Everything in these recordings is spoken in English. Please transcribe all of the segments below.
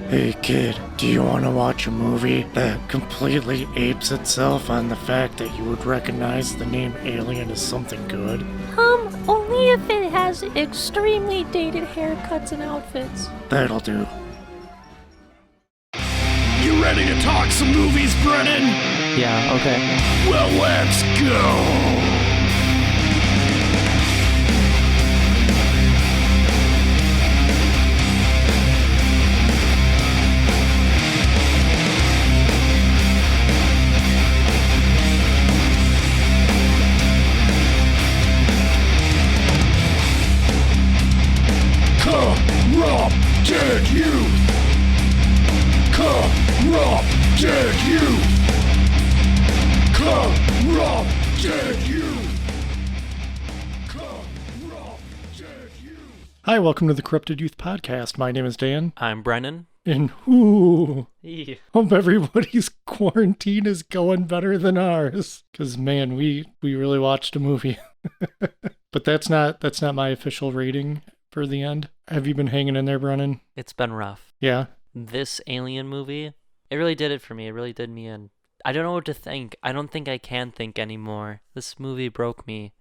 Hey kid, do you want to watch a movie that completely apes itself on the fact that you would recognize the name Alien as something good? Only if it has extremely dated haircuts and outfits. That'll do. You ready to talk some movies, Brennan? Yeah, okay. Well, let's go! Corrupted youth! Corrupted youth! Corrupted youth! Corrupted youth! Hi, welcome to the Corrupted Youth Podcast. My name is Dan, I'm Brennan. and Yeah. hope everybody's quarantine is going better than ours. Because man, we really watched a movie. But that's not my official rating for the end. Have you been hanging in there, Brennan? It's been rough. Yeah. This Alien movie, it really did it for me. It really did me in. I don't know what to think. I don't think I can think anymore. This movie broke me.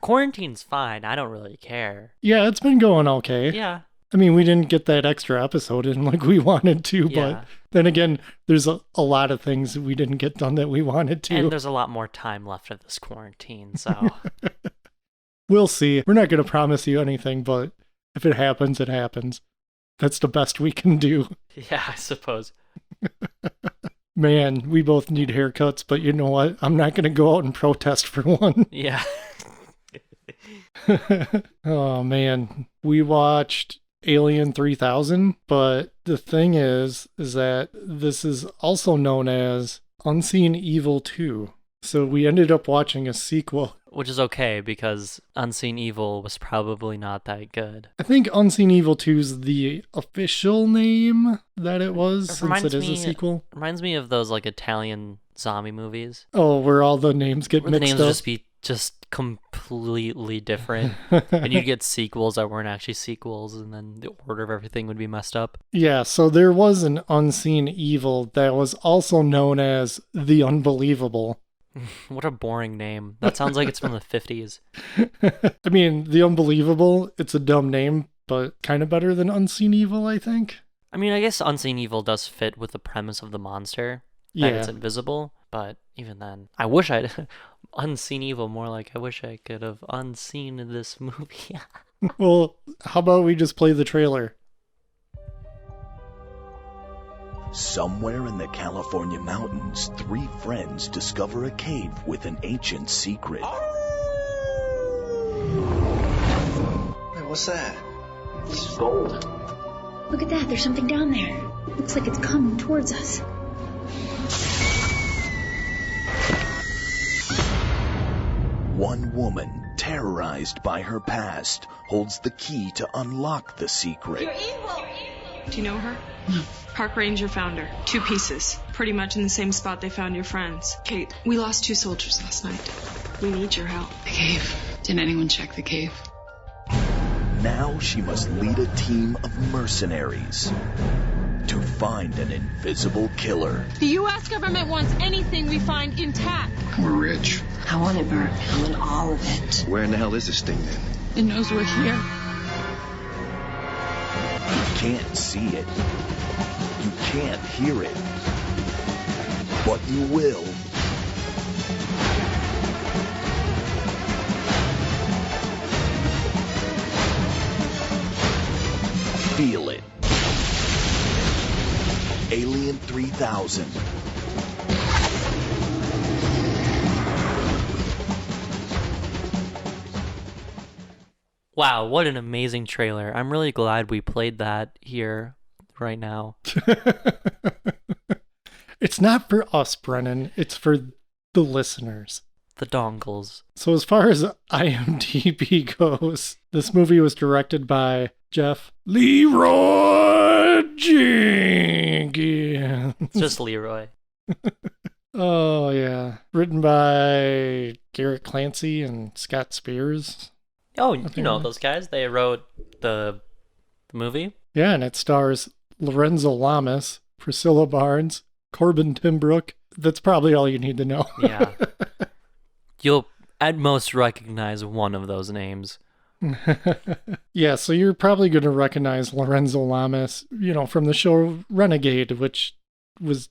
Quarantine's fine. I don't really care. Yeah, it's been going okay. Yeah. I mean, we didn't get that extra episode in like we wanted to, Yeah. but then again, there's a lot of things that we didn't get done that we wanted to. And there's a lot more time left of this quarantine, so. We'll see. We're not going to promise you anything, but if it happens, it happens. That's the best we can do. Yeah, I suppose. Man, we both need haircuts, but you know what? I'm not going to go out and protest for one. Yeah. Oh, man. We watched Alien 3000, but the thing is that this is also known as Unseen Evil 2. So we ended up watching a sequel. Which is okay, because Unseen Evil was probably not that good. I think Unseen Evil 2 is the official name that it was, since it is a sequel. Reminds me of those like Italian zombie movies. Oh, where all the names get Where the mixed names up? just be completely different. And you'd get sequels that weren't actually sequels, and then the order of everything would be messed up. Yeah, so there was an Unseen Evil that was also known as The Unbelievable. What a boring name. That sounds like it's from the 50s. I mean, The Unbelievable, it's a dumb name, but kind of better than Unseen Evil, I think. I mean, I guess Unseen Evil does fit with the premise of the monster, that it's invisible, but even then, I wish I'd Unseen Evil more like I wish I could have unseen this movie. Well, how about we just play the trailer? Somewhere in the California mountains, three friends discover a cave with an ancient secret. Hey, what's that? This is gold. Look at that, there's something down there. Looks like it's coming towards us. One woman, terrorized by her past, holds the key to unlock the secret. You're evil! Do you know her? Park Ranger found her. 2 pieces. Pretty much in the same spot they found your friends. Kate, we lost 2 soldiers last night. We need your help. The cave. Did anyone check the cave? Now she must lead a team of mercenaries to find an invisible killer. The U.S. government wants anything we find intact. We're rich. I want it, Bert. I want all of it. Where in the hell is this thing then? It knows we're here. You can't see it. You can't hear it. But you will. Feel it. Alien 3000. Wow, what an amazing trailer. I'm really glad we played that here right now. It's not for us, Brennan. It's for the listeners. The dongles. So as far as IMDb goes, this movie was directed by Jeff Leroy Jenkins. It's just Leroy. Oh, yeah. Written by Garrett Clancy and Scott Spears. Oh, you know those guys. They wrote the movie. Yeah, and it stars Lorenzo Lamas, Priscilla Barnes, Corbin Timbrook. That's probably all you need to know. Yeah. You'll at most recognize one of those names. Yeah, so you're probably going to recognize Lorenzo Lamas, from the show Renegade, which was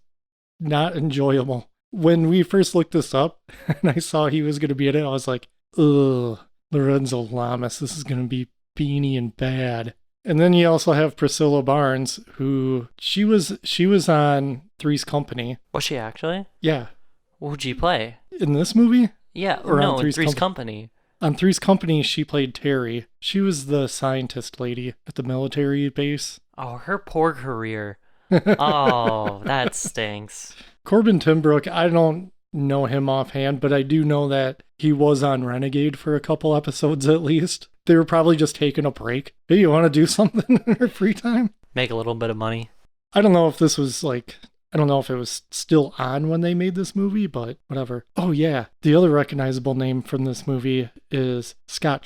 not enjoyable. When we first looked this up and I saw he was going to be in it, I was like, ugh, Lorenzo Lamas, this is going to be beanie and bad. And then you also have Priscilla Barnes, who she was on Three's Company. Was she actually? Yeah. What would she play? In this movie? Yeah, or no, on Three's Company. On Three's Company, she played Terry. She was the scientist lady at the military base. Oh, her poor career. Oh, that stinks. Corbin Timbrook, I don't know him offhand, but I do know that he was on Renegade for a couple episodes at least. They were probably just taking a break. Hey, you want to do something in your free time? Make a little bit of money. I don't know if this was I don't know if it was still on when they made this movie, but whatever. Oh yeah, the other recognizable name from this movie is Scotty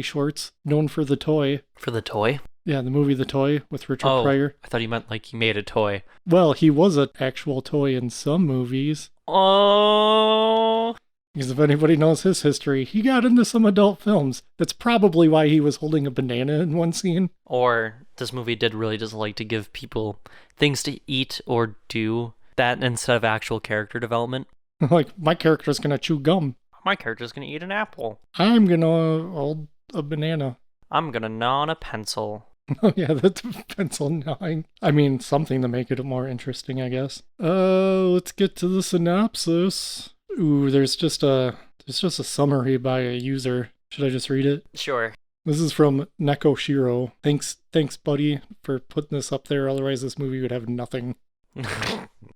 Schwartz, known for The Toy. For The Toy? Yeah, the movie The Toy with Richard Pryor. I thought you meant like he made a toy. Well, he was an actual toy in some movies. Oh. Because if anybody knows his history, he got into some adult films. That's probably why he was holding a banana in one scene. Or this movie did really just like to give people things to eat or do that instead of actual character development. Like, my character's gonna chew gum. My character's gonna eat an apple. I'm gonna hold a banana. I'm gonna gnaw on a pencil. Oh yeah, that's pencil gnawing. I mean, something to make it more interesting, I guess. Let's get to the synopsis. Ooh, there's just a summary by a user. Should I just read it? Sure. This is from Neko Shiro. Thanks, buddy, for putting this up there. Otherwise, this movie would have nothing.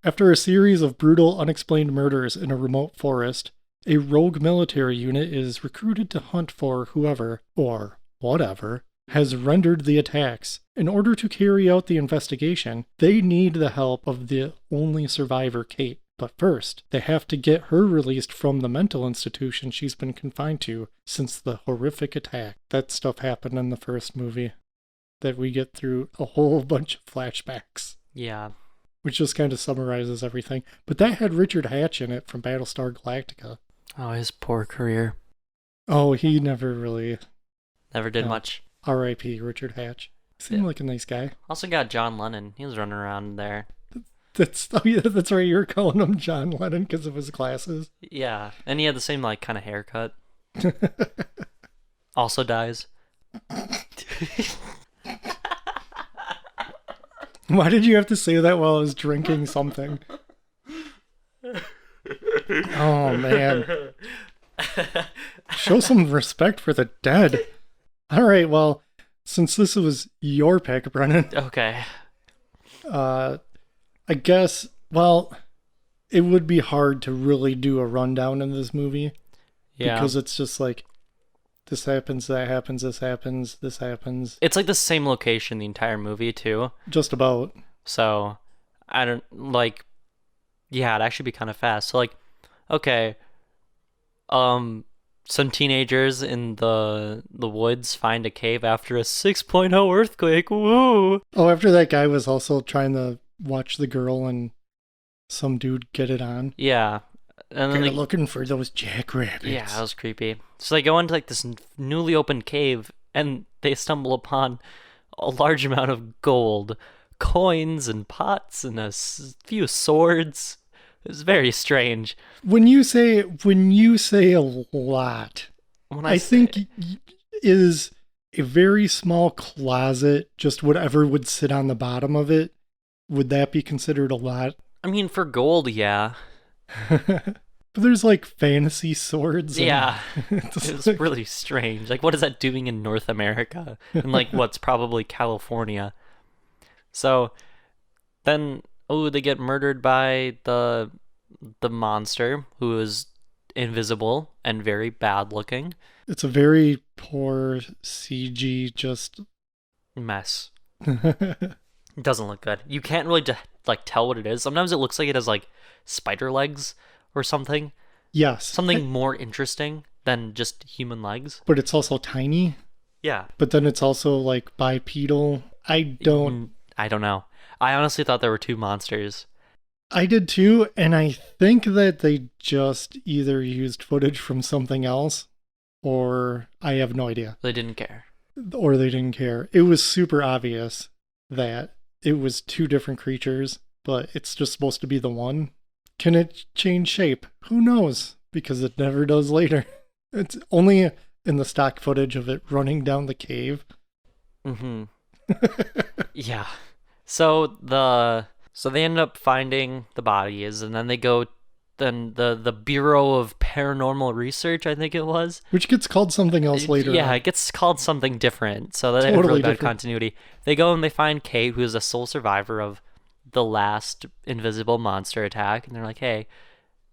After a series of brutal, unexplained murders in a remote forest, a rogue military unit is recruited to hunt for whoever, or whatever, has rendered the attacks. In order to carry out the investigation, they need the help of the only survivor, Kate. But first, they have to get her released from the mental institution she's been confined to since the horrific attack. That stuff happened in the first movie. That we get through a whole bunch of flashbacks. Yeah. Which just kind of summarizes everything. But that had Richard Hatch in it from Battlestar Galactica. Oh, his poor career. Oh, he never really... Never did much. R.I.P. Richard Hatch. Seemed like a nice guy. Also got John Lennon. He was running around there. That's right. You were calling him John Lennon because of his glasses. Yeah, and he had the same kind of haircut. Also dies. Why did you have to say that while I was drinking something? Oh man! Show some respect for the dead. All right, well, since this was your pick, Brennan. Okay. I guess, well, it would be hard to really do a rundown in this movie. Yeah. Because it's just like, this happens, that happens, this happens, this happens. It's like the same location the entire movie, too. Just about. So, I don't, yeah, it'd actually be kind of fast. So, okay, some teenagers in the woods find a cave after a 6.0 earthquake. Woo! Oh, after that guy was also trying to watch the girl and some dude get it on. Yeah. And then they're looking for those jackrabbits. Yeah, that was creepy. So they go into this newly opened cave and they stumble upon a large amount of gold, coins and pots and a few swords. It was very strange. When you say a lot, I think is a very small closet, just whatever would sit on the bottom of it. Would that be considered a lot? I mean, for gold, yeah. But there's fantasy swords. Yeah. It's really strange. What is that doing in North America? And what's probably California. So then, they get murdered by the monster, who is invisible and very bad looking. It's a very poor CG just mess. It doesn't look good. You can't really tell what it is. Sometimes it looks like it has spider legs or something. Yes. Something more interesting than just human legs. But it's also tiny. Yeah. But then it's also bipedal. I don't know. I honestly thought there were two monsters. I did too, and I think that they just either used footage from something else, or I have no idea. They didn't care. Or they didn't care. It was super obvious that it was two different creatures, but it's just supposed to be the one. Can it change shape? Who knows? Because it never does later. It's only in the stock footage of it running down the cave. Mm-hmm. Yeah. So they end up finding the bodies, and then they go. Then the Bureau of Paranormal Research, I think it was, which gets called something else later. Yeah, on. It gets called something different. So that totally had really bad different. continuity. They go and they find Kate, who is a sole survivor of the last invisible monster attack, and they're like, "Hey,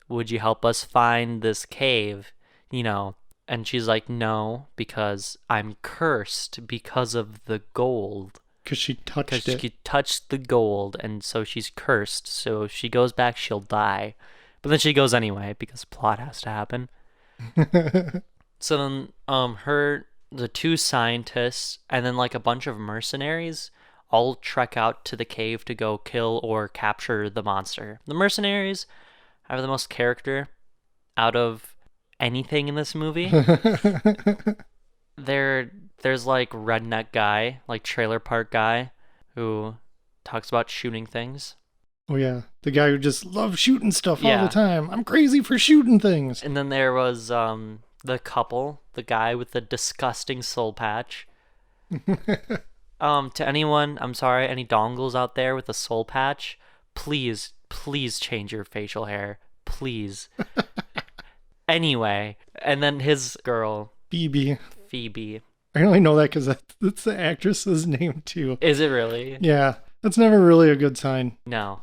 would you help us find this cave?" You know, and she's like, "No, because I'm cursed because of the gold." Because she touched it. She touched the gold, and so she's cursed. So if she goes back, she'll die. But then she goes anyway, because plot has to happen. So then the two scientists, and then like a bunch of mercenaries all trek out to the cave to go kill or capture the monster. The mercenaries have the most character out of anything in this movie. There's like redneck guy, like trailer park guy, who talks about shooting things. Oh yeah, the guy who just loves shooting stuff all the time. I'm crazy for shooting things. And then there was the couple, the guy with the disgusting soul patch. To anyone, I'm sorry, any dongles out there with a soul patch, please change your facial hair, please. Anyway, and then his girl, Phoebe. I only know that because that's the actress's name too. Is it really? Yeah, that's never really a good sign. No.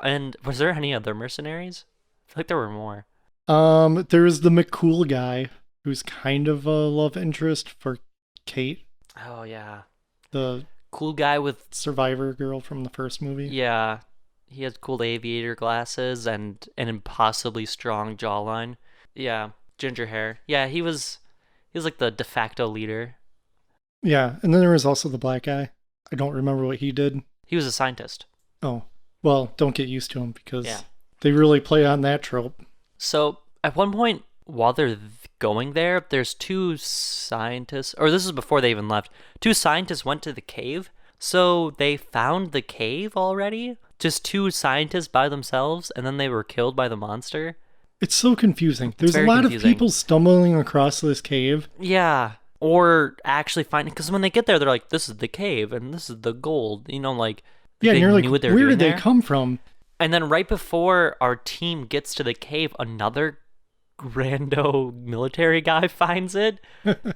And was there any other mercenaries? I feel like there were more. There was the McCool guy who's kind of a love interest for Kate. Oh yeah. The cool guy with survivor girl from the first movie. Yeah. He has cool aviator glasses and an impossibly strong jawline. Yeah, ginger hair. Yeah, he was like the de facto leader. Yeah, and then there was also the black guy. I don't remember what he did. He was a scientist. Oh, well, don't get used to him because they really play on that trope. So at one point, while they're going there, there's two scientists, or this is before they even left, two scientists went to the cave. So they found the cave already? Just two scientists by themselves, and then they were killed by the monster? It's so confusing. There's a lot of people stumbling across this cave. Yeah. Or actually finding, because when they get there, they're like, this is the cave, and this is the gold. You know, like, yeah, and you're like, where did they come from? And then right before our team gets to the cave, another rando military guy finds it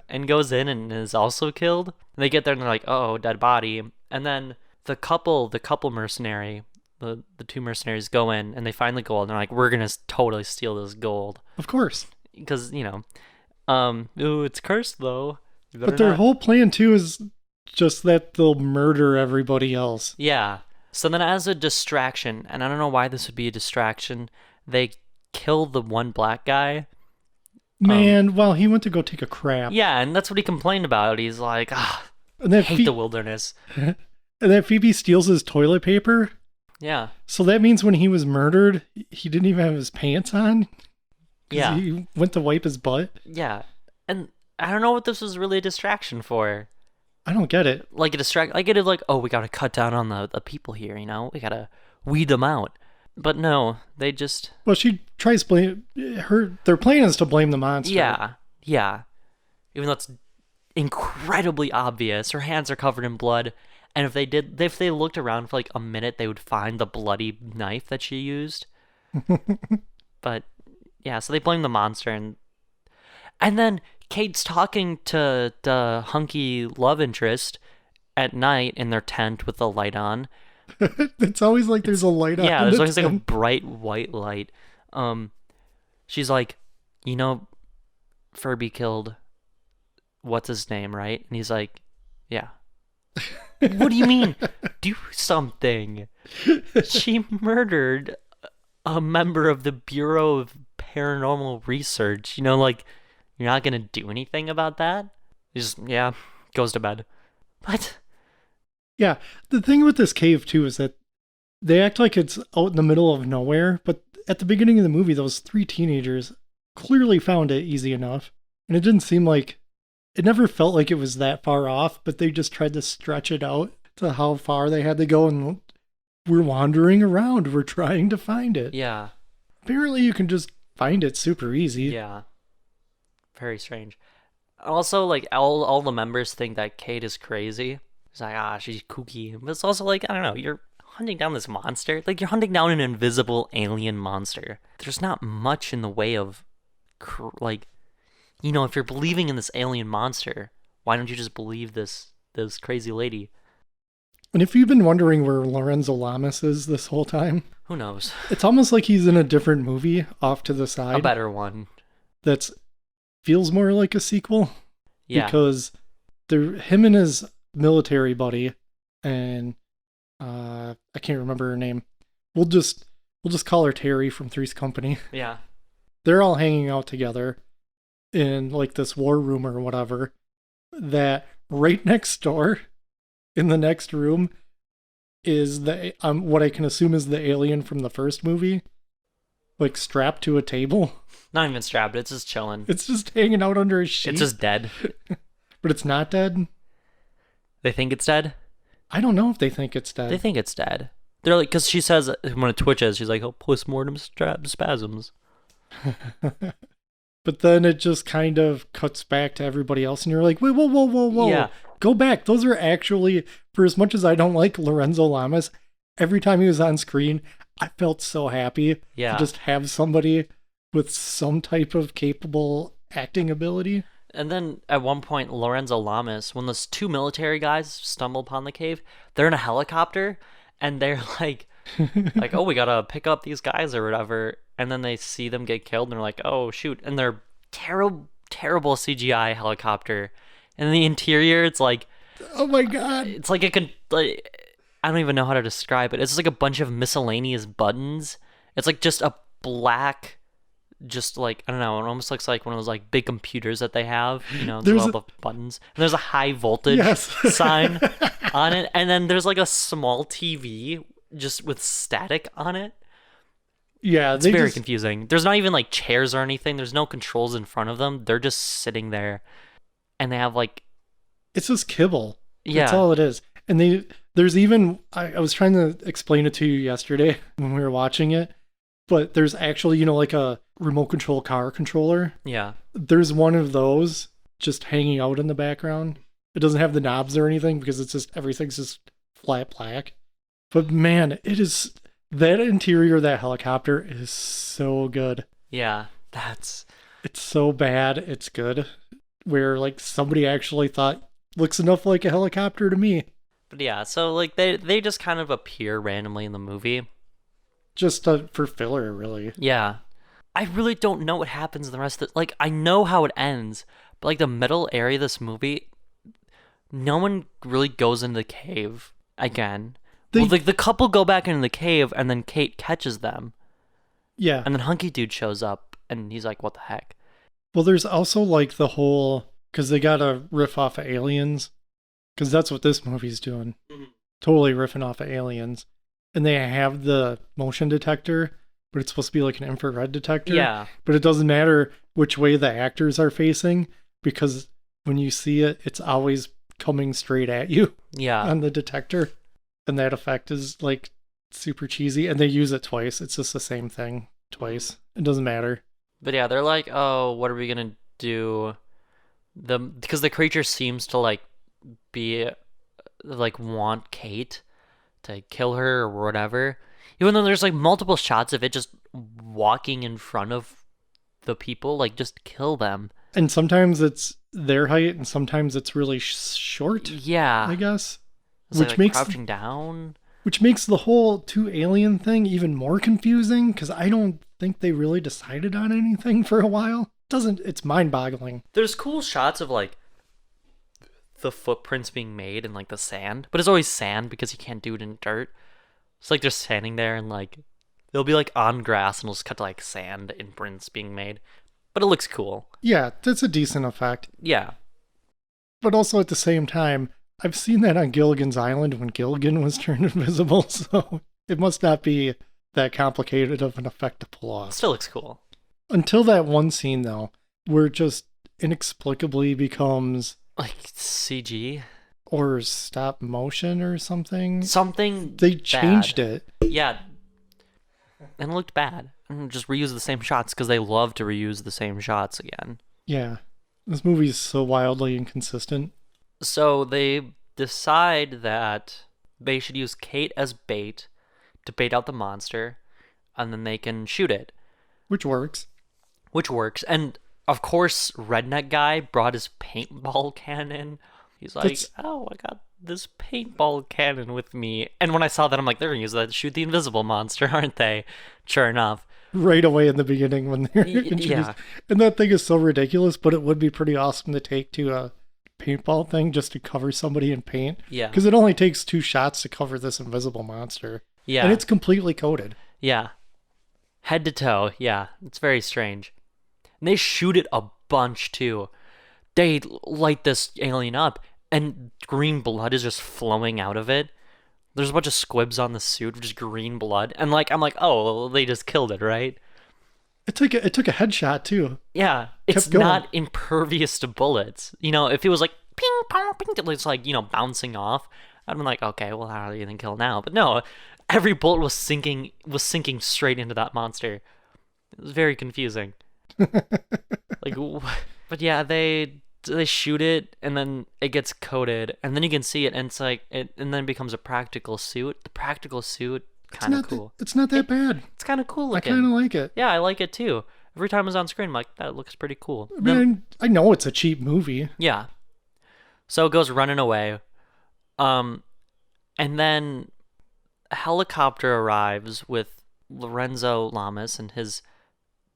and goes in and is also killed. And they get there and they're like, oh, dead body. And then the couple mercenary, the two mercenaries go in and they find the gold and they're like, we're going to totally steal this gold. Of course. Because, you know, ooh, it's cursed though. But their whole plan too is just that they'll murder everybody else. Yeah. So then as a distraction, and I don't know why this would be a distraction, they kill the one black guy. Man, well, he went to go take a crap. Yeah, and that's what he complained about. He's like, I hate the wilderness. And then Phoebe steals his toilet paper. Yeah. So that means when he was murdered, he didn't even have his pants on? Yeah. He went to wipe his butt? Yeah. And I don't know what this was really a distraction for. I don't get it. Like I get it like, oh, we gotta cut down on the people here, you know? We gotta weed them out. But no, they just... Well, she tries to blame... Their plan is to blame the monster. Yeah. Even though it's incredibly obvious. Her hands are covered in blood. And if they looked around for like a minute, they would find the bloody knife that she used. But, yeah, so they blame the monster. And then Kate's talking to the hunky love interest at night in their tent with the light on. It's always like there's a light on. Yeah, there's always like a bright white light. She's like, you know, Furby killed what's his name, right? And he's like, yeah. What do you mean? Do something. She murdered a member of the Bureau of Paranormal Research. You know, like, you're not gonna do anything about that? He just, goes to bed. What? Yeah, the thing with this cave too is that they act like it's out in the middle of nowhere, but at the beginning of the movie, those 3 teenagers clearly found it easy enough. And it didn't seem like, it never felt like it was that far off, but they just tried to stretch it out to how far they had to go. And we're wandering around. We're trying to find it. Yeah. Apparently you can just find it super easy. Yeah. Very strange. Also, like, all the members think that Kate is crazy. It's like, she's kooky. But it's also like, I don't know, you're hunting down this monster. Like, you're hunting down an invisible alien monster. There's not much in the way of, like, you know, if you're believing in this alien monster, why don't you just believe this crazy lady? And if you've been wondering where Lorenzo Lamas is this whole time, who knows? It's almost like he's in a different movie off to the side. A better one. That's feels more like a sequel. Yeah. Because him and his military buddy, and I can't remember her name. We'll just call her Terry from Three's Company. Yeah. They're all hanging out together in like this war room or whatever. That right next door, in the next room, is the what I can assume is the alien from the first movie, like strapped to a table. Not even strapped. It's just chilling. It's just hanging out under a sheet. It's just dead. But it's not dead. They think it's dead? I don't know if they think it's dead. They think it's dead. They're like, because she says when it twitches, she's like, "Oh, postmortem spasms." But then it just kind of cuts back to everybody else, and you're like, wait, whoa. Yeah. Go back. Those are actually, for as much as I don't like Lorenzo Lamas, every time he was on screen, I felt so happy to just have somebody with some type of capable acting ability. And then at one point, Lorenzo Lamas, when those 2 military guys stumble upon the cave, they're in a helicopter, and they're like, oh, we gotta pick up these guys or whatever. And then they see them get killed, and they're like, oh, shoot. And they're terrible CGI helicopter. And the interior, it's like, oh my God. It's like I don't even know how to describe it. It's just like a bunch of miscellaneous buttons. It's like just a black, just like, I don't know, it almost looks like one of those like big computers that they have, you know, with all the buttons. And there's a high voltage sign on it. And then there's like a small TV just with static on it. Yeah, it's very confusing. There's not even like chairs or anything. There's no controls in front of them. They're just sitting there, and they have like, it's just kibble. Yeah, that's all it is. And there's even I was trying to explain it to you yesterday when we were watching it, but there's actually, you know, like a remote control car controller. Yeah, there's one of those just hanging out in the background. It doesn't have the knobs or anything because it's just everything's just flat black. But man, it is. That interior of that helicopter is so good. Yeah, it's so bad, it's good. Where like somebody actually thought, looks enough like a helicopter to me. But yeah, so like they just kind of appear randomly in the movie. Just for filler, really. Yeah. I really don't know what happens in the rest of it. Like, I know how it ends, but like the middle area of this movie, no one really goes into the cave again. Well, the couple go back into the cave, and then Kate catches them. Yeah. And then Hunky Dude shows up, and he's like, what the heck? Well, there's also like the whole, because they got to riff off of Aliens, because that's what this movie's doing. Mm-hmm. Totally riffing off of Aliens. And they have the motion detector, but it's supposed to be like an infrared detector. Yeah. But it doesn't matter which way the actors are facing, because when you see it, it's always coming straight at you. Yeah. On the detector. And that effect is like super cheesy, and they use it twice. It's just the same thing twice. It doesn't matter. But yeah, they're like, oh, what are we gonna do? Because the creature seems to like be like want Kate to kill her or whatever. Even though there's like multiple shots of it just walking in front of the people, like just kill them. And sometimes it's their height, and sometimes it's really short. Yeah, I guess. It's which like makes crouching down. Which makes the whole 2 alien thing even more confusing, because I don't think they really decided on anything for a while. It's mind-boggling. There's cool shots of like the footprints being made in like the sand, but it's always sand because you can't do it in dirt. It's like they're standing there and like they'll be like on grass and it'll just cut to like sand imprints being made, but it looks cool. Yeah, that's a decent effect. Yeah. But also at the same time, I've seen that on Gilligan's Island when Gilligan was turned invisible, so it must not be that complicated of an effect to pull off. Still looks cool. Until that one scene, though, where it just inexplicably becomes... Like CG? Or stop motion or something. Something They changed it. Yeah. And it looked bad. And just reuse the same shots because they love to reuse the same shots again. Yeah. This movie is so wildly inconsistent. So they decide that they should use Kate as bait to bait out the monster, and then they can shoot it. Which works. And, of course, Redneck Guy brought his paintball cannon. He's like, oh, I got this paintball cannon with me. And when I saw that, I'm like, they're going to use that to shoot the invisible monster, aren't they? Sure enough. Right away in the beginning when they're introduced. Yeah. And that thing is so ridiculous, but it would be pretty awesome to take to a paintball thing just to cover somebody in paint. Yeah. Because it only takes 2 shots to cover this invisible monster. Yeah. And it's completely coated. Yeah. Head to toe. Yeah. It's very strange. And they shoot it a bunch, too. They light this alien up, and green blood is just flowing out of it. There's a bunch of squibs on the suit, just green blood. And, like, I'm like, oh, well, they just killed it, right? It took a headshot, too. Yeah. It's not impervious to bullets. You know, if it was like, ping, pong, ping, it's like, you know, bouncing off, I'd been like, okay, well, how are you going to kill now? But no, every bullet was sinking straight into that monster. It was very confusing. Like, but yeah, they shoot it, and then it gets coated, and then you can see it, and it's like, and then it becomes a practical suit. The practical suit, kind of cool. It's not that bad. It's kind of cool looking. I kind of like it. Yeah, I like it too. Every time it's on screen, I'm like, that looks pretty cool. I mean, I know it's a cheap movie. Yeah. So it goes running away. And then a helicopter arrives with Lorenzo Lamas and his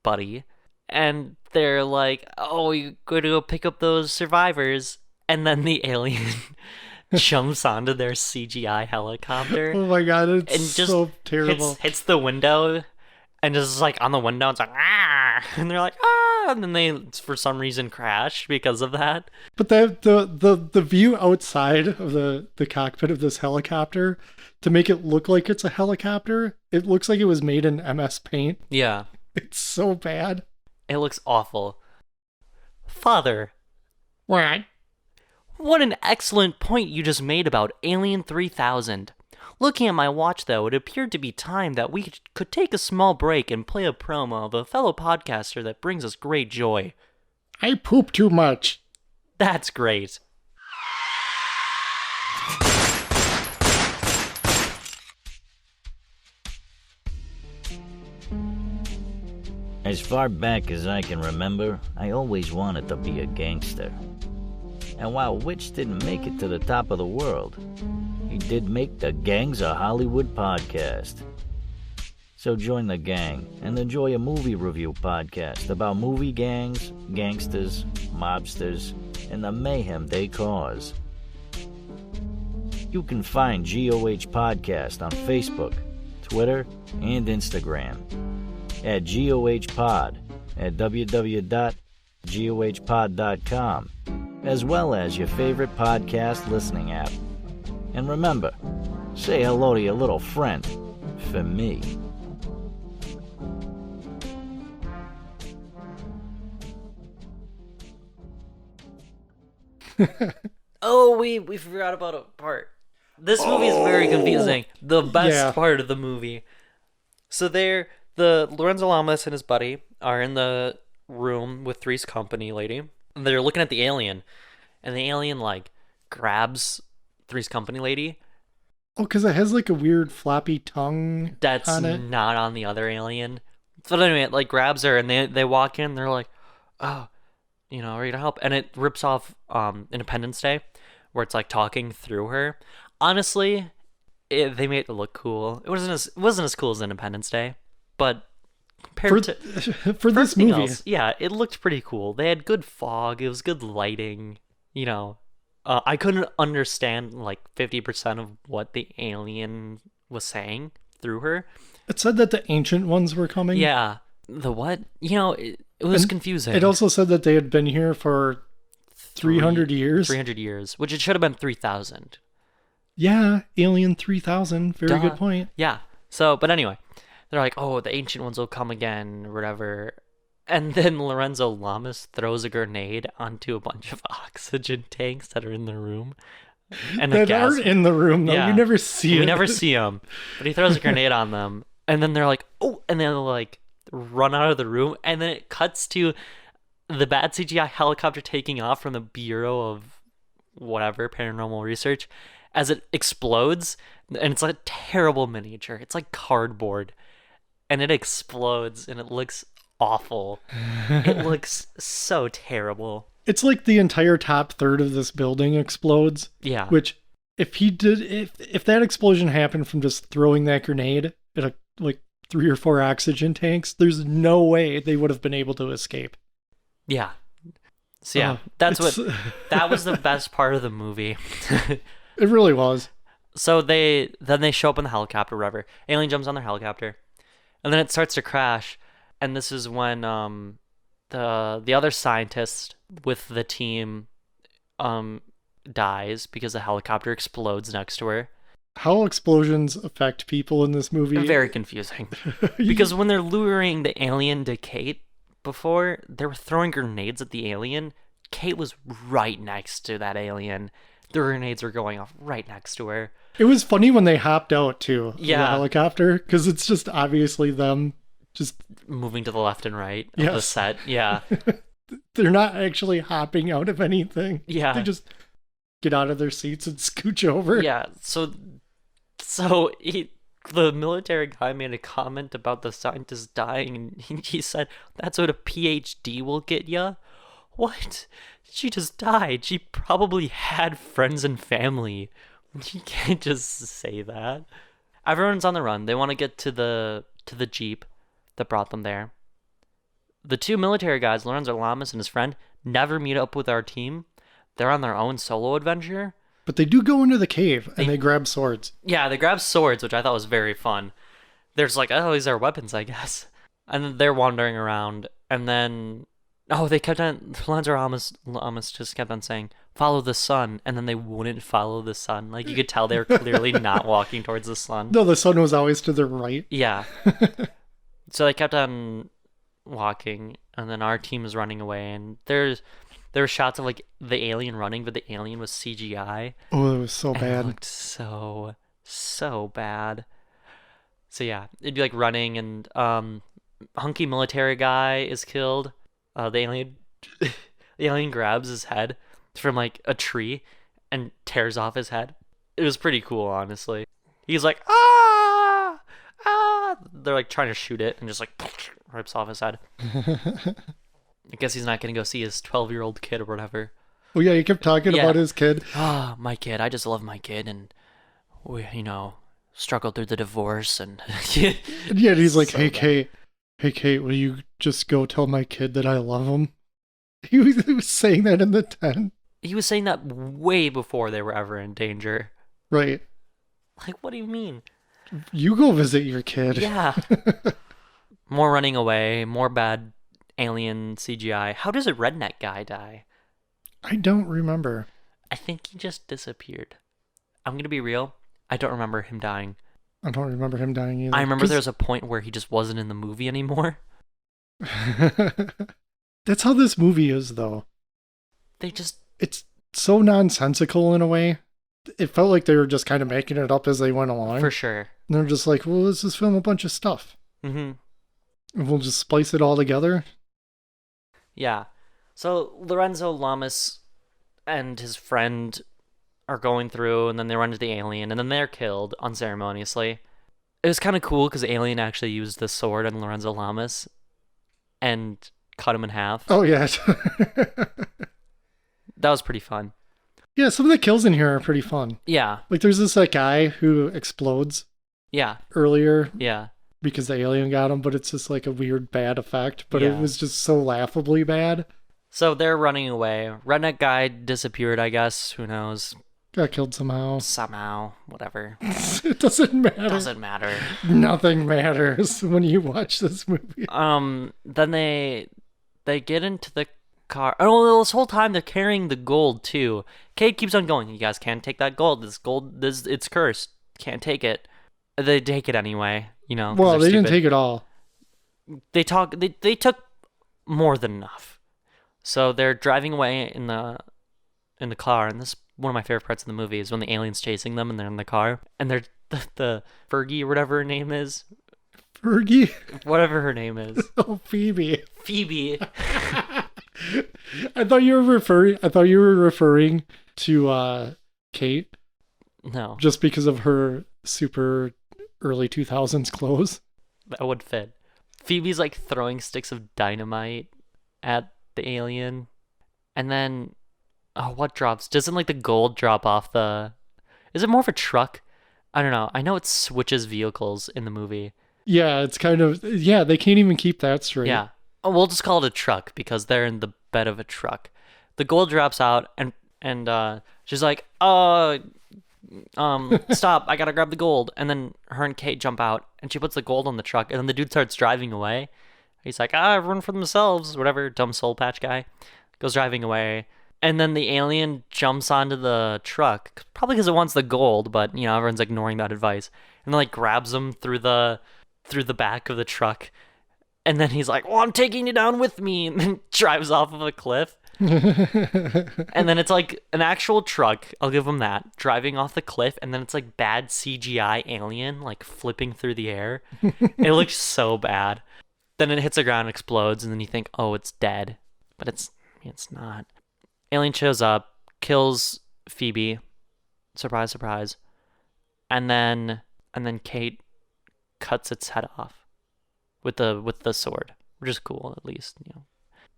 buddy, and they're like, oh, you gotta go pick up those survivors. And then the alien jumps onto their CGI helicopter. Oh my god, it's so terrible. Hits the window, and just like on the window, it's like, ah! And they're like, ah! And then they, for some reason, crash because of that. But the view outside of the cockpit of this helicopter, to make it look like it's a helicopter, it looks like it was made in MS Paint. Yeah. It's so bad. It looks awful. Father. What? What an excellent point you just made about Alien 3000. Looking at my watch, though, it appeared to be time that we could take a small break and play a promo of a fellow podcaster that brings us great joy. I poop too much. That's great. As far back as I can remember, I always wanted to be a gangster. And while Witch didn't make it to the top of the world, he did make the Gangs of Hollywood podcast. So join the gang and enjoy a movie review podcast about movie gangs, gangsters, mobsters, and the mayhem they cause. You can find GOH Podcast on Facebook, Twitter, and Instagram at GOH Pod at www.gohpod.com, as well as your favorite podcast listening app. And remember, say hello to your little friend for me. Oh, we forgot about a part. This movie is very confusing. The best part of the movie. So the Lorenzo Lamas and his buddy are in the room with Three's Company lady. And they're looking at the alien. And the alien, like, grabs Three's Company lady. Oh, because it has, like, a weird floppy tongue That's on it. not on the other alien. But anyway, it, like, grabs her, and they walk in, and they're like, oh, you know, are you gonna help? And it rips off Independence Day, where it's, like, talking through her. Honestly, they made it look cool. It wasn't as cool as Independence Day, but compared to this movie, else, yeah, it looked pretty cool. They had good fog. It was good lighting. You know, I couldn't understand like 50% of what the alien was saying through her. It said that the ancient ones were coming. Yeah, the what? You know, it was confusing. It also said that they had been here for 300 years? 300 years, which it should have been 3,000. Yeah, Alien 3000. Very good point. Yeah. So, but anyway, they're like, oh, the ancient ones will come again, or whatever. And then Lorenzo Lamas throws a grenade onto a bunch of oxygen tanks that are in the room. And that aren't in the room, though. Yeah. You never see it. We never see them. But he throws a grenade on them. And then they're like, oh, and then they'll like run out of the room. And then it cuts to the bad CGI helicopter taking off from the Bureau of whatever, Paranormal Research, as it explodes. And it's like a terrible miniature. It's like cardboard. And it explodes and it looks awful. It looks so terrible. It's like the entire top third of this building explodes. Yeah. Which, if that explosion happened from just throwing that grenade at like 3 or 4 oxygen tanks, there's no way they would have been able to escape. Yeah. So yeah, that was the best part of the movie. It really was. So then they show up in the helicopter, whatever. Alien jumps on their helicopter, and then it starts to crash. And this is when the other scientist with the team dies because the helicopter explodes next to her. How explosions affect people in this movie? Very confusing. Because when they're luring the alien to Kate before, they were throwing grenades at the alien. Kate was right next to that alien. The grenades were going off right next to her. It was funny when they hopped out too. Yeah. The helicopter, because it's just obviously them just moving to the left and right of the set. Yeah. They're not actually hopping out of anything. Yeah. They just get out of their seats and scooch over. Yeah. So the military guy made a comment about the scientist dying, and he said, "That's what a PhD will get ya." What? She just died. She probably had friends and family. You can't just say that. Everyone's on the run. They want to get to the Jeep that brought them there. The 2 military guys, Lorenzo Lamas and his friend, never meet up with our team. They're on their own solo adventure. But they do go into the cave and they grab swords. Yeah, they grab swords, which I thought was very fun. There's like, oh, these are weapons, I guess. And then they're wandering around, and then they kept on, Lorenzo Lamas just kept on saying, follow the sun, and then they wouldn't follow the sun. Like, you could tell they were clearly not walking towards the sun. No, the sun was always to the right. Yeah. So they kept on walking, and then our team is running away, and there were shots of like the alien running, but the alien was CGI. Oh, it was so bad. It looked so bad. So yeah, it'd be like running, and hunky military guy is killed. The alien grabs his head from like a tree and tears off his head. It was pretty cool, honestly. He's like, ah! They're like trying to shoot it and just like rips off his head. I guess he's not gonna go see his 12-year-old kid or whatever. Oh yeah, he kept talking about his kid. My kid. I just love my kid, and we, struggled through the divorce, and yeah, and he's like, hey Kate, will you just go tell my kid that I love him? He was saying that in the tent. He was saying that way before they were ever in danger. Right. Like, what do you mean? You go visit your kid. Yeah. More running away, more bad alien CGI. How does a redneck guy die? I don't remember. I think he just disappeared. I'm going to be real. I don't remember him dying. I don't remember him dying either. I remember there was a point where he just wasn't in the movie anymore. That's how this movie is, though. It's so nonsensical in a way. It felt like they were just kind of making it up as they went along. For sure. And they're just like, well, let's just film a bunch of stuff. Mm-hmm. And we'll just splice it all together. Yeah. So Lorenzo Lamas and his friend are going through, and then they run into the alien, and then they're killed unceremoniously. It was kind of cool because the alien actually used the sword on Lorenzo Lamas and cut him in half. Oh, yeah. That was pretty fun. Yeah, some of the kills in here are pretty fun. Yeah. Like, there's this guy who explodes. Yeah. Earlier. Yeah. Because the alien got him, but it's just like a weird bad effect. But it was just so laughably bad. So they're running away. Redneck guy disappeared, I guess. Who knows? Got killed somehow. Somehow. Whatever. It doesn't matter. Doesn't matter. Nothing matters when you watch this movie. Then they get into the car. Oh, this whole time they're carrying the gold too. Kate keeps on going. You guys can't take that gold. It's cursed. Can't take it. They take it anyway. Well, they didn't take it all. They took more than enough. So they're driving away in the car, and this is one of my favorite parts of the movie is when the alien's chasing them and they're in the car, and they're the Fergie or whatever her name is. Fergie? Whatever her name is. Oh, Phoebe. I thought you were referring to Kate. No. Just because of her super early 2000s clothes. That would fit. Phoebe's like throwing sticks of dynamite at the alien. And then what drops? Doesn't like the gold drop off the... Is it more of a truck? I don't know. I know it switches vehicles in the movie. Yeah, it's kind of... Yeah, they can't even keep that straight. Yeah. Oh, we'll just call it a truck because they're in the bed of a truck. The gold drops out and she's like, stop, I gotta grab the gold. And then her and Kate jump out and she puts the gold on the truck and then the dude starts driving away. He's like, everyone for themselves, whatever, dumb soul patch guy. Goes driving away. And then the alien jumps onto the truck, probably because it wants the gold, but everyone's ignoring that advice. And then like grabs him through the back of the truck. And then he's like, I'm taking you down with me, and then drives off of a cliff. And then it's like an actual truck, I'll give him that, driving off the cliff, and then it's like bad CGI alien like flipping through the air. It looks so bad. Then it hits the ground and explodes, and then you think, oh, it's dead. But it's not. Alien shows up, kills Phoebe. Surprise, surprise. And then Kate cuts its head off with the sword, which is cool, at least.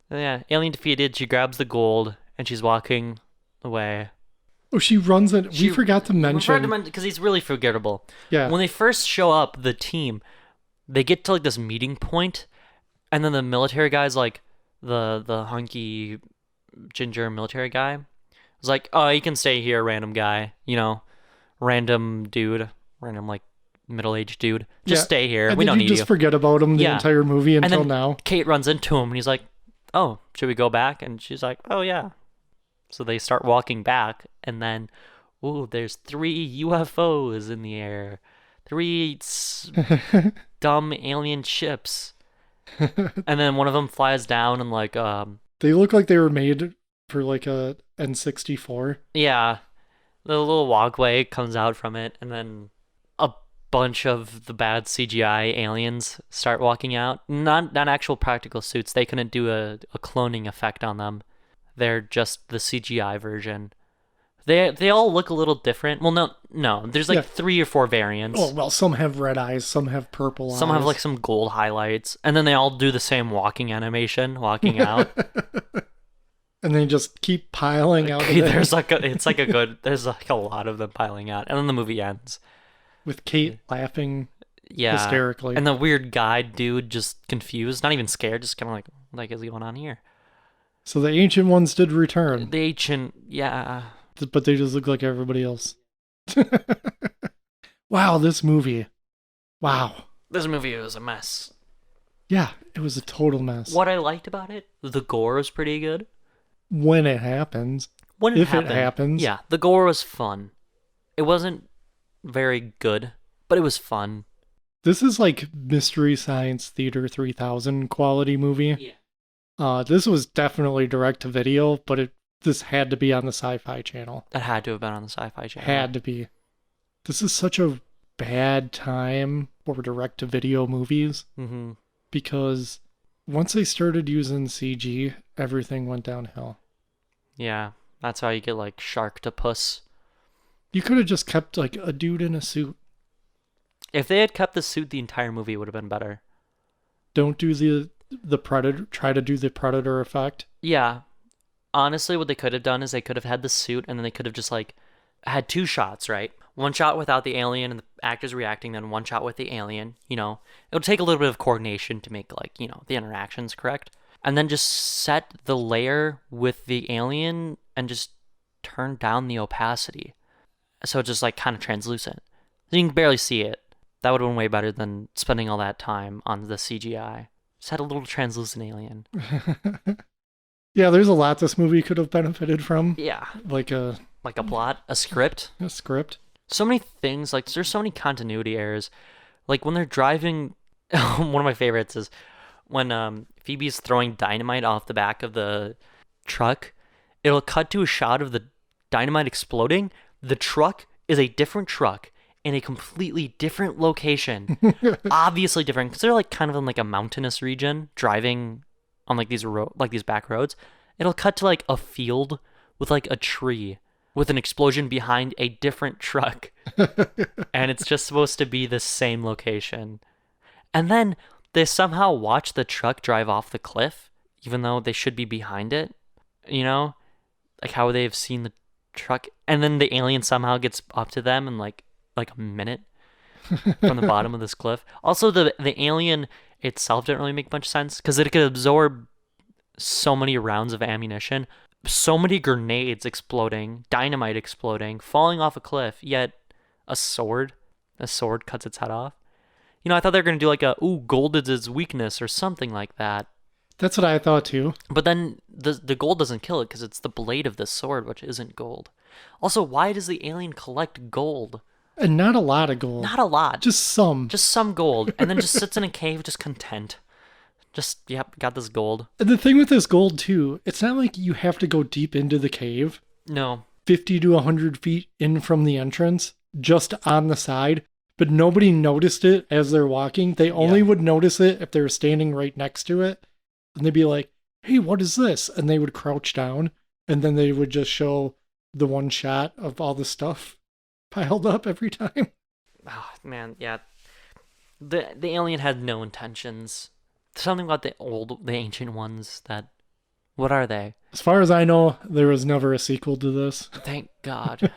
Yeah, alien defeated. She grabs the gold and she's walking away. Oh, she runs it. We forgot to mention because he's really forgettable. Yeah. When they first show up, the team, they get to like this meeting point, and then the military guy's like the hunky ginger military guy was like, oh, you can stay here, random guy, random dude, random like middle-aged dude, just stay here. And we don't need you. Just forget about him the entire movie until now. Kate runs into him and he's like, oh, should we go back? And she's like, oh yeah. So they start walking back, and then there's 3 UFOs in the air, 3 dumb alien ships. And then one of them flies down and like they look like they were made for like a N64. Yeah. The little walkway comes out from it, and then a bunch of the bad CGI aliens start walking out. Not actual practical suits. They couldn't do a cloning effect on them. They're just the CGI version. They all look a little different. Well, no. There's like 3 or 4 variants. Oh, well, some have red eyes, some have purple eyes. Some have like some gold highlights, and then they all do the same walking animation, walking out. And they just keep piling out. There's like a lot of them piling out, and then the movie ends with Kate laughing hysterically, and the weird guide dude just confused, not even scared, just kind of like, what is going on here? So the ancient ones did return. The ancient, yeah. But they just look like everybody else. Wow, this movie. Wow. This movie was a mess. Yeah, it was a total mess. What I liked about it, the gore was pretty good. When it happens. If it happens. Yeah, the gore was fun. It wasn't very good, but it was fun. This is like Mystery Science Theater 3000 quality movie. Yeah. This was definitely direct to video, but this had to be on the Sci-Fi Channel. That had to have been on the Sci-Fi Channel. Had to be. This is such a bad time for direct to video movies. Mm-hmm. Because once they started using CG, everything went downhill. Yeah, that's how you get like Sharktopus. You could have just kept like a dude in a suit. If they had kept the suit, the entire movie would have been better. Don't do the Predator. Try to do the Predator effect. Yeah. Honestly, what they could have done is they could have had the suit, and then they could have just like had 2 shots, right? One shot without the alien and the actors reacting, then one shot with the alien. It'll take a little bit of coordination to make like, the interactions correct. And then just set the layer with the alien and just turn down the opacity. So it's just like kind of translucent. You can barely see it. That would have been way better than spending all that time on the CGI. Just had a little translucent alien. Yeah, there's a lot this movie could have benefited from. Yeah. Like a plot, a script. A script. So many things, like there's so many continuity errors. Like when they're driving, one of my favorites is when Phoebe's throwing dynamite off the back of the truck. It'll cut to a shot of the dynamite exploding. The truck is a different truck in a completely different location. Obviously different, because they're like kind of in like a mountainous region, driving on like these these back roads. It'll cut to like a field with like a tree with an explosion behind a different truck. And it's just supposed to be the same location. And then they somehow watch the truck drive off the cliff, even though they should be behind it. You know? Like how they've seen the truck. And then the alien somehow gets up to them in like a minute from the bottom of this cliff. Also, the alien itself didn't really make much sense because it could absorb so many rounds of ammunition, so many grenades exploding, dynamite exploding, falling off a cliff, yet a sword cuts its head off. You know, I thought they were going to do like gold is its weakness or something like that. That's what I thought too. But then the gold doesn't kill it because it's the blade of the sword, which isn't gold. Also, why does the alien collect gold? And not a lot of gold. Not a lot. Just some. Just some gold. And then just sits in a cave just content. Just, yep, got this gold. And the thing with this gold too, it's not like you have to go deep into the cave. No. 50 to 100 feet in from the entrance, just on the side. But nobody noticed it as they're walking. They only would notice it if they were standing right next to it. And they'd be like, hey, what is this? And they would crouch down. And then they would just show the one shot of all the stuff piled up every time. Oh, man, yeah. The alien had no intentions. Something about the ancient ones that... What are they? As far as I know, there was never a sequel to this. Thank God.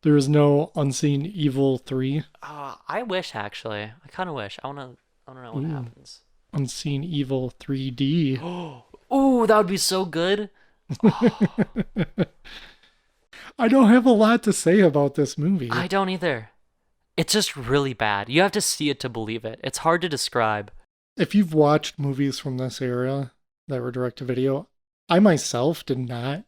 There was no Unseen Evil 3. I wish, actually. I kind of wish. I want to know what happens. Unseen Evil 3D. Ooh, that would be so good. I don't have a lot to say about this movie. I don't either. It's just really bad. You have to see it to believe it. It's hard to describe. If you've watched movies from this era that were direct to video, I myself did not. It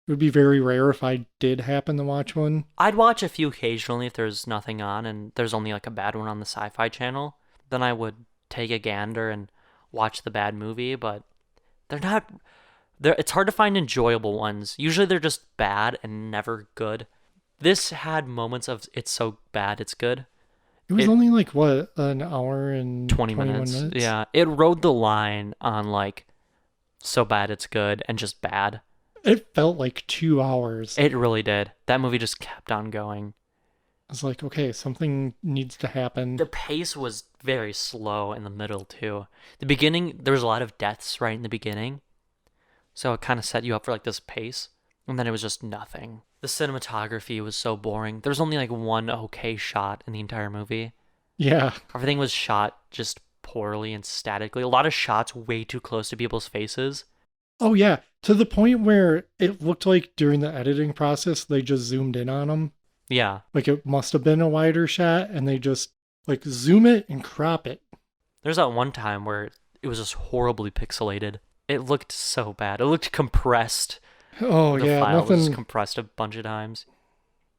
would be very rare if I did happen to watch one. I'd watch a few occasionally if there's nothing on and there's only like a bad one on the Sci-Fi Channel. Then I would take a gander and watch the bad movie, but they're not... It's hard to find enjoyable ones. Usually they're just bad and never good. This had moments of it's so bad it's good. It was only like, what, an hour and 21 minutes? Yeah. It rode the line on like so bad it's good and just bad. It felt like 2 hours. It really did. That movie just kept on going. I was like, okay, something needs to happen. The pace was very slow in the middle too. The beginning, there was a lot of deaths right in the beginning. So it kind of set you up for like this pace. And then it was just nothing. The cinematography was so boring. There was only like one okay shot in the entire movie. Yeah. Everything was shot just poorly and statically. A lot of shots way too close to people's faces. Oh yeah, to the point where it looked like during the editing process, they just zoomed in on them. Yeah. Like it must have been a wider shot and they just like zoom it and crop it. There's that one time where it was just horribly pixelated. It looked so bad. It looked compressed. Oh, the yeah. file Nothing was compressed a bunch of times.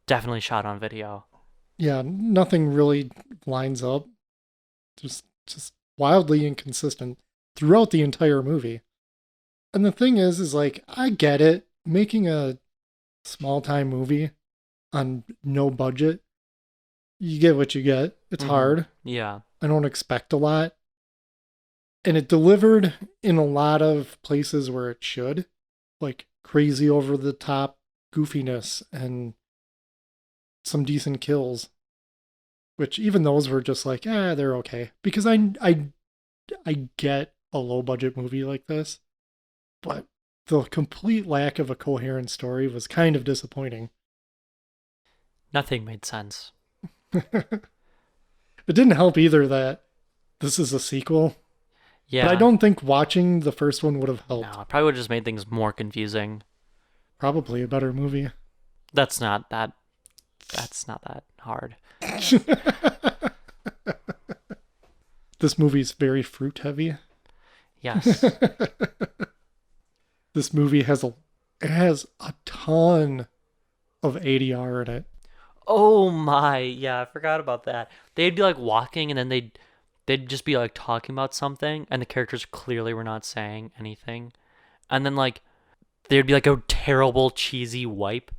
Definitely shot on video. Yeah, nothing really lines up. Just wildly inconsistent throughout the entire movie. And the thing is like, I get it. Making a small-time movie on no budget, you get what you get. It's hard. Yeah. I don't expect a lot. And it delivered in a lot of places where it should. Like crazy over the top goofiness and some decent kills. Which even those were just like, they're okay. Because I get a low budget movie like this. But the complete lack of a coherent story was kind of disappointing. Nothing made sense. It didn't help either that this is a sequel. Yeah. But I don't think watching the first one would have helped. No, it probably would have just made things more confusing. Probably a better movie. That's not that hard. This movie's very fruit heavy. Yes. this movie has a ton of ADR in it. Oh my, yeah, I forgot about that. They'd be like walking and then they'd just be like talking about something and the characters clearly were not saying anything. And then like there'd be like a terrible cheesy wipe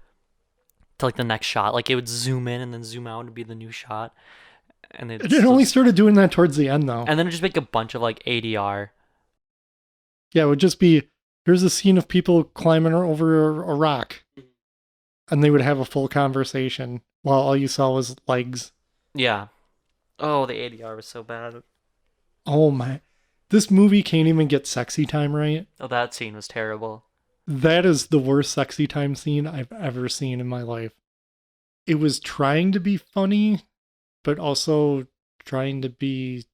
to like the next shot. Like it would zoom in and then zoom out and be the new shot. And it only started doing that towards the end though. And then it'd just make a bunch of like ADR. Yeah, it would just be, here's a scene of people climbing over a rock. And they would have a full conversation while all you saw was legs. Yeah. Oh, the ADR was so bad. Oh my. This movie can't even get sexy time right. Oh, that scene was terrible. That is the worst sexy time scene I've ever seen in my life. It was trying to be funny, but also trying to be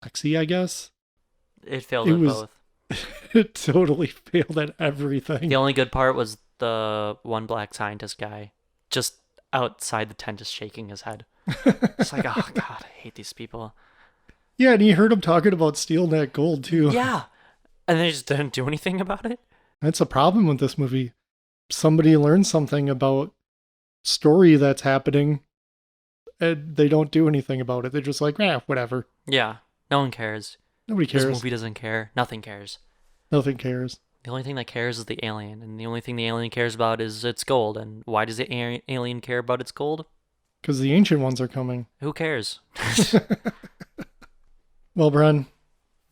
sexy, I guess. It failed at both. It totally failed at everything. The only good part was the one black scientist guy just outside the tent just shaking his head. It's like, oh God, I hate these people. Yeah, and he heard him talking about stealing that gold too. Yeah. And they just didn't do anything about it. That's a problem with this movie. Somebody learns something about story that's happening and they don't do anything about it. They're just like, whatever. Yeah. No one cares. Nobody cares. This movie doesn't care. Nothing cares. Nothing cares. The only thing that cares is the alien, and the only thing the alien cares about is its gold. And why does the alien care about its gold? Because the ancient ones are coming. Who cares? Well, Bren,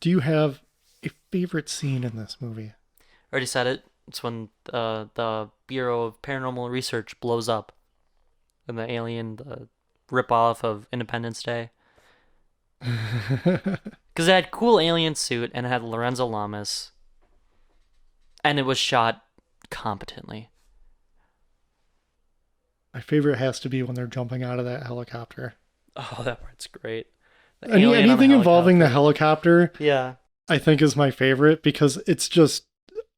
do you have a favorite scene in this movie? I already said it. It's when the Bureau of Paranormal Research blows up. And the alien, the ripoff of Independence Day. Because it had cool alien suit, and it had Lorenzo Lamas. And it was shot competently. My favorite has to be when they're jumping out of that helicopter. Oh, that part's great. Anything involving the helicopter, yeah, I think is my favorite because it's just,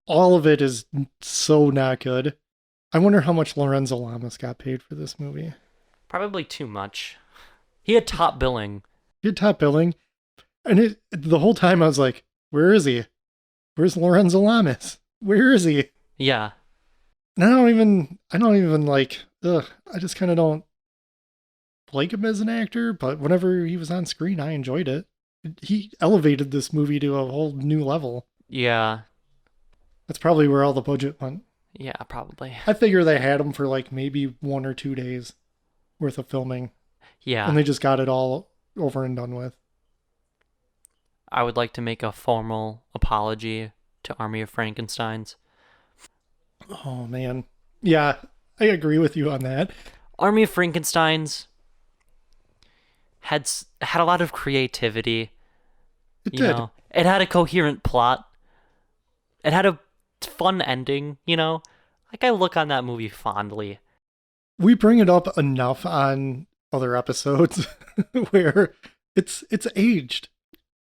all of it is so not good. I wonder how much Lorenzo Lamas got paid for this movie. Probably too much. He had top billing. And the whole time I was like, where is he? Where's Lorenzo Lamas? Where is he? Yeah. And I don't even like, I just kind of don't like him as an actor, but whenever he was on screen, I enjoyed it. He elevated this movie to a whole new level. Yeah. That's probably where all the budget went. Yeah, probably. I figure they had him for like maybe 1 or 2 days worth of filming. Yeah. And they just got it all over and done with. I would like to make a formal apology to Army of Frankensteins. Oh, man. Yeah, I agree with you on that. Army of Frankensteins had a lot of creativity. It did. Know? It had a coherent plot. It had a fun ending, you know? Like, I look on that movie fondly. We bring it up enough on other episodes where it's aged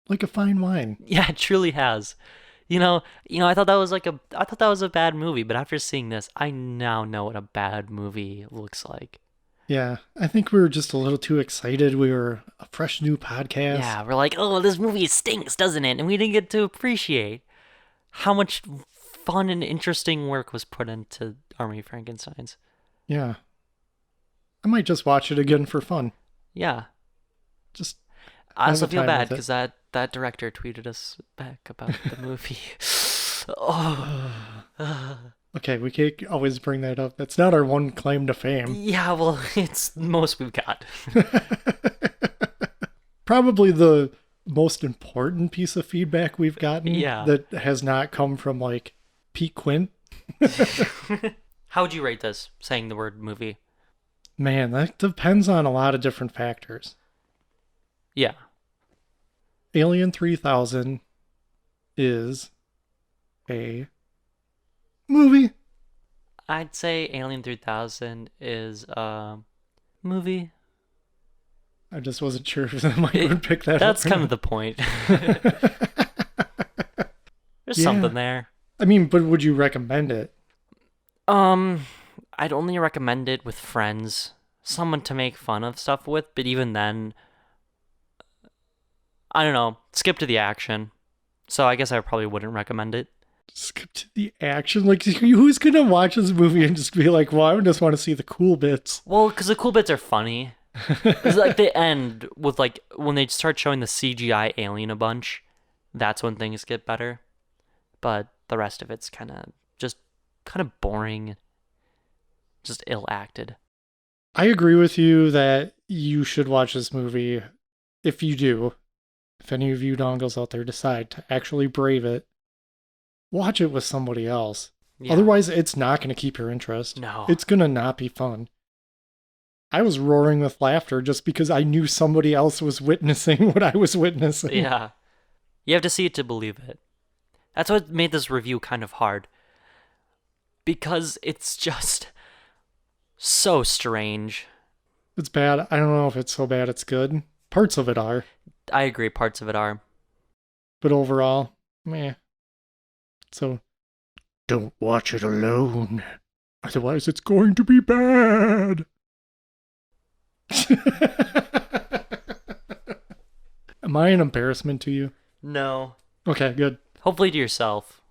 like a fine wine. Yeah, it truly has. You know, I thought that was a bad movie, but after seeing this, I now know what a bad movie looks like. Yeah, I think we were just a little too excited. We were a fresh new podcast. Yeah, we're like, oh, this movie stinks, doesn't it? And we didn't get to appreciate how much fun and interesting work was put into Army of Frankensteins. Yeah. I might just watch it again for fun. Yeah. Just I also feel bad because that director tweeted us back about the movie. Oh. Okay, we can't always bring that up. That's not our one claim to fame. Yeah, well, it's the most we've got. Probably the most important piece of feedback we've gotten that has not come from, like, Pete Quint. How would you rate this, saying the word movie? Man, that depends on a lot of different factors. Yeah. Alien 3000 is a movie. I'd say Alien 3000 is a movie. I just wasn't sure if the mic would pick that up. That's kind of the point. There's something there. I mean, but would you recommend it? I'd only recommend it with friends. Someone to make fun of stuff with, but even then, I don't know, skip to the action. So I guess I probably wouldn't recommend it. Skip to the action. Like, who's gonna watch this movie and just be like, well, I just want to see the cool bits? Well, because the cool bits are funny. It's like the end with like when they start showing the CGI alien a bunch, that's when things get better. But the rest of it's kind of boring, just ill acted. I agree with you that you should watch this movie. If you do, if any of you dongles out there decide to actually brave it, watch it with somebody else. Yeah. Otherwise, it's not going to keep your interest. No. It's going to not be fun. I was roaring with laughter just because I knew somebody else was witnessing what I was witnessing. Yeah. You have to see it to believe it. That's what made this review kind of hard. Because it's just so strange. It's bad. I don't know if it's so bad it's good. Parts of it are. I agree, parts of it are. But overall, meh. So, don't watch it alone. Otherwise, it's going to be bad. Am I an embarrassment to you? No. Okay, good. Hopefully to yourself.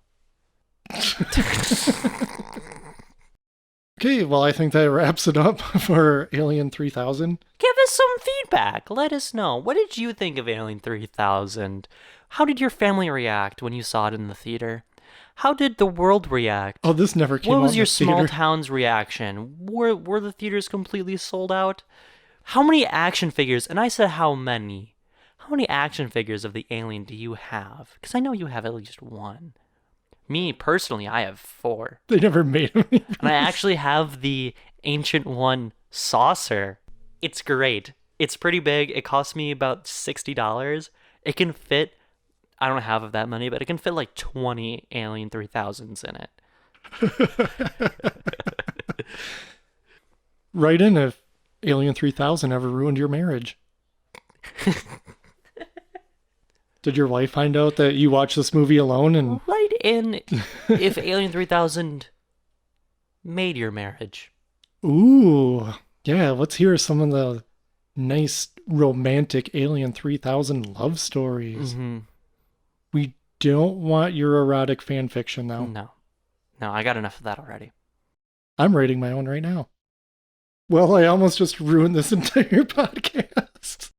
Okay, well, I think that wraps it up for Alien 3000. Give us some feedback. Let us know. What did you think of Alien 3000? How did your family react when you saw it in the theater? How did the world react? Oh, this never came out. What was in your the theater. small town's reaction? Were the theaters completely sold out? How many action figures, and I said how many action figures of the Alien do you have? Because I know you have at least one. Me, personally, I have 4. They never made them. And I actually have the Ancient One saucer. It's great. It's pretty big. It cost me about $60. It can fit, I don't have that many, but it can fit like 20 Alien 3000s in it. Write in if Alien 3000 ever ruined your marriage. Did your wife find out that you watched this movie alone? And write in if Alien 3000 made your marriage. Ooh, yeah, let's hear some of the nice romantic Alien 3000 love stories. Mm-hmm. We don't want your erotic fan fiction, though. No, I got enough of that already. I'm writing my own right now. Well, I almost just ruined this entire podcast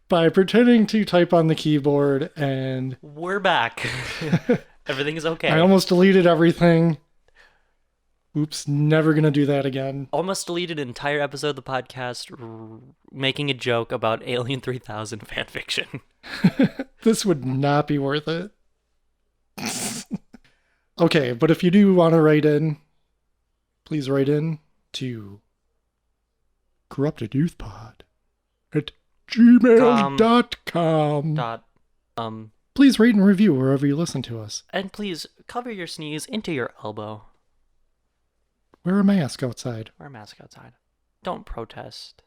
by pretending to type on the keyboard, and we're back. Everything's okay. I almost deleted everything. Oops, never gonna do that again. Almost deleted an entire episode of the podcast making a joke about Alien 3000 fanfiction. This would not be worth it. Okay, but if you do want to write in, please write in to corruptedyouthpod@gmail.com. Please rate and review wherever you listen to us. And please cover your sneeze into your elbow. Wear a mask outside. Don't protest.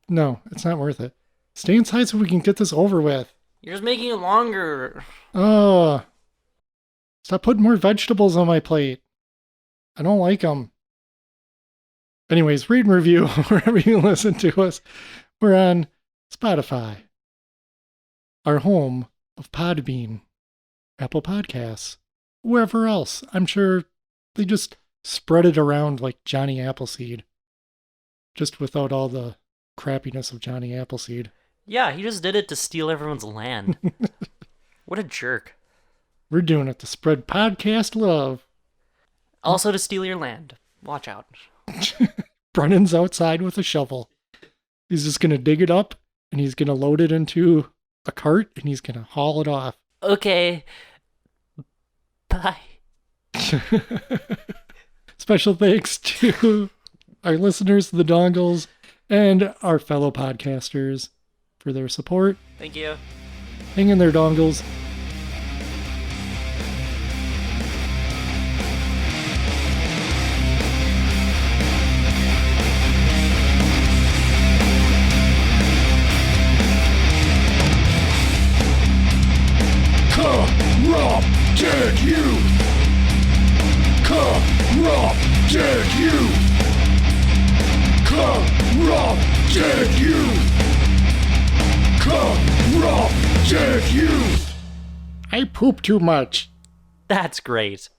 No, it's not worth it. Stay inside so we can get this over with. You're just making it longer. Oh. Stop putting more vegetables on my plate. I don't like them. Anyways, rate and review wherever you listen to us. We're on Spotify, our home of Podbean, Apple Podcasts, wherever else. I'm sure they just spread it around like Johnny Appleseed, just without all the crappiness of Johnny Appleseed. Yeah, he just did it to steal everyone's land. What a jerk. We're doing it to spread podcast love. Also to steal your land. Watch out. Brennan's outside with a shovel. He's just going to dig it up, and he's going to load it into a cart, and he's going to haul it off. Okay. Bye. Special thanks to our listeners, the Dongles, and our fellow podcasters for their support. Thank you. Hang in there, Dongles. Corrupted you! Corrupted you! Corrupted you! Corrupted you! I poop too much. That's great.